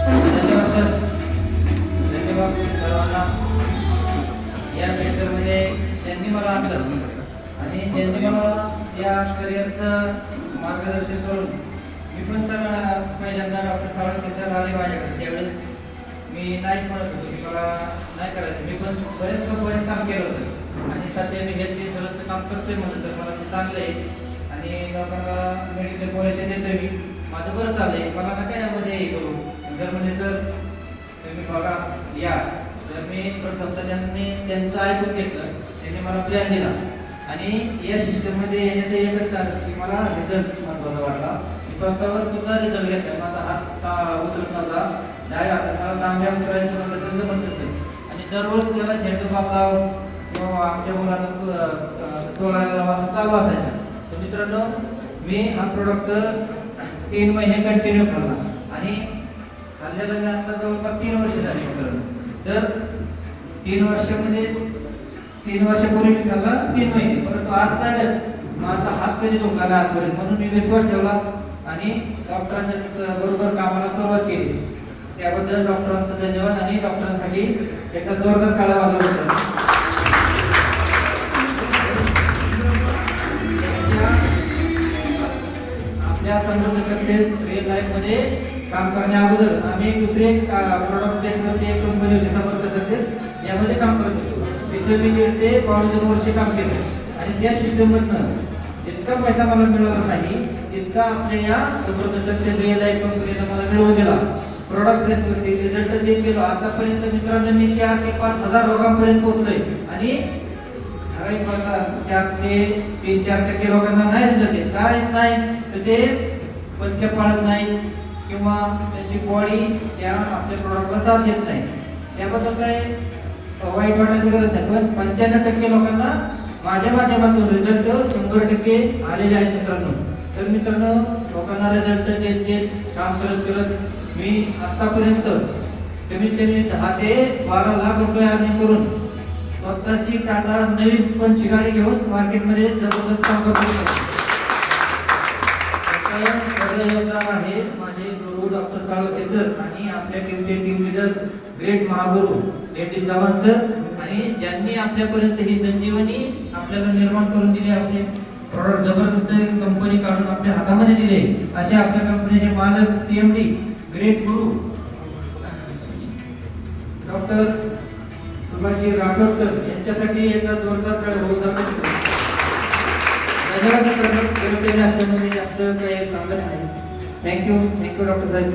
धन्यवाद सर. धन्यवाद सर्वांना. या सेक्टरमध्ये त्यांनी मला आणलं आणि त्यांनी मला या करिअरचं मार्गदर्शन करून मी पण सर पहिल्यांदा डॉक्टर साळुंखे सर आले माझ्याकडे. त्यावेळेस मी नाहीच म्हणत होतो की मला नाही करायचं. मी पण बरेच कंपनीत काम केलं होतं आणि सध्या मी हेल्थ इन्शुरन्सचं काम करतोय म्हणलं सर मला ते चांगलं आहे आणि लोकांना मेडिकल कॉलेज देतोय मी. माझं बरं चाललंय, मला नका यामध्ये हे करू. जर म्हणजे सर तुम्ही बघा या. तर मी प्रथमतः त्यांचं ऐकून घेतलं. त्यांनी मला प्लॅन दिला आणि या सिस्टममध्ये येण्याचं एकच कारण की मला रिझल्ट महत्त्वाचा वाटला. मी स्वतःवर सुद्धा रिझल्ट घेतला. माझा हात उचलत नव्हता. नाही आता मला तांब्या करायचं म्हटलं तर जमत नसेल आणि दररोज त्याला झेंडू बाम लाव किंवा आमच्या मुलांना तोडायला असं चालू असायचं. तर मित्रांनो मी हा प्रोडक्ट 3 महिने कंटिन्यू खाल्ला आणि खाल्ल्याला मी आता जवळपास 3 वर्ष झाली मित्रांनो. तर 3 वर्षामध्ये 3 वर्षापूर्वी मी खाल्ला 3 महिने, परंतु आज काय माझा हात कधी दुखायला आजपर्यंत. म्हणून मी विश्वास ठेवला आणि डॉक्टरांच्या बरोबर कामाला सुरुवात केली. त्याबद्दल डॉक्टरांचा धन्यवाद आणि डॉक्टरांसाठी एका जोरदार काळा वाजवला. आपल्या समृद्ध सक्सेस रिअल लाईफ मध्ये काम करण्या अगोदर आम्ही दुसरे प्रोडक्ट टेस्टवरती एक कंपनी होती समृद्ध सक्सेस, यामध्ये काम करत होतो. तिथे मी ते 2.5 वर्ष काम केलं आणि त्या सिस्टममधनं जितका पैसा मला मिळाला नाही तितका आपल्या या समृद्ध सक्सेस रिअल लाईफ कंपनीला मला मिळवून दिला. प्रोडक्ट टेस्टवरती रिझल्ट देत गेलो. आतापर्यंत मित्रांनो मी 4 ते 5 हजार लोकांपर्यंत पोहोचलोय आणि 4 ते 3-4% लोकांना नाही रिझल्ट येत. काय नाही तर ते पंच पाळत नाही किंवा त्यांची बॉडी त्या आपल्या प्रोडक्टला साथ देत नाही. त्याबद्दल काय वाईट वाटायची गरज नाही. पण 95% लोकांना माझ्या माध्यमातून रिझल्ट 100% आलेले आहेत मित्रांनो. तर मित्रांनो लोकांना रिझल्ट देत काम करत मी आतापर्यंत कमीत कमी 10 ते 12 लाख रुपये अर्निंग करून स्वतःची टाटा नवीन पंच गाडी घेऊन मार्केटमध्ये जबरदस्त काम करतो. आहे माझे गुरु डॉक्टर साळुंखे सर आणि आपल्या टीमचे team leader great Mahaguru lady Chavan sir आणि ज्यांनी आपल्यापर्यंत ही संजीवनी आपल्याला निर्माण करून दिली. आपले प्रॉडक्ट जबरदस्त कंपनी काढून आपल्या हातामध्ये दिले. असे आपल्या कंपनीचे मालक सीएमडी ग्रेट गुरु डॉक्टर सुभाषजी राठोड सर यांच्यासाठी एका जोरदार टाळ्या होऊ द्या. धन्यवाद. जास्त काही सांगत नाही. थँक्यू डॉक्टर साहेब.